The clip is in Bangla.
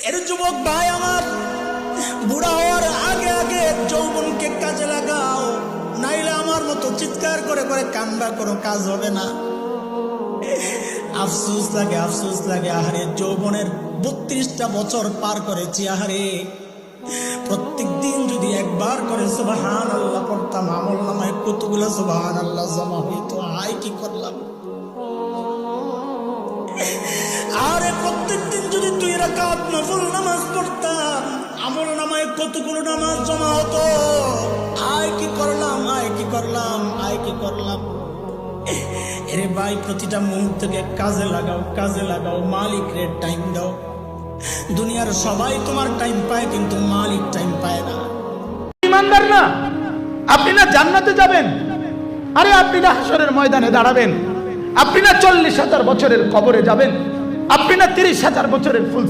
এর যুবক ভাই আমার, বুড়া হওয়ার আগে আগে যৌবনকে কাজে লাগাও, নাইলে আমার মতো চিৎকার করে করে কান্না কোনো কাজ হবে না। আফসোস লাগে আহারে, যৌবনের 32টা বছর পার করেছি আহারে। প্রত্যেক দিন যদি একবার করে সুবহানাল্লাহ পড়তাম, আমল নামায় কতগুলো সুবহানাল্লাহ জমা হইতো। আয় কি করলাম। আরে প্রত্যেক দিন যদি 2 রাকাত নফল নামাজ পড়তাম, আমল নামায় কতগুলো নামাজ জমা হতো। আয় কি করলাম। এরে ভাই, প্রতিটা মুহূর্তকে কাজে লাগাও, মালিকরে টাইম দাও। দুনিয়ার সবাই তোমার টাইম পায়, কিন্তু মালিক টাইম পায় না। ইমানদার না, আপনি না জান্নাতে যাবেন, আরে আপনি না হাসরের ময়দানে দাঁড়াবেন, আপনি না 40,000 বছরের কবরে যাবেন, আপনি না 30,000 বছরের ফুল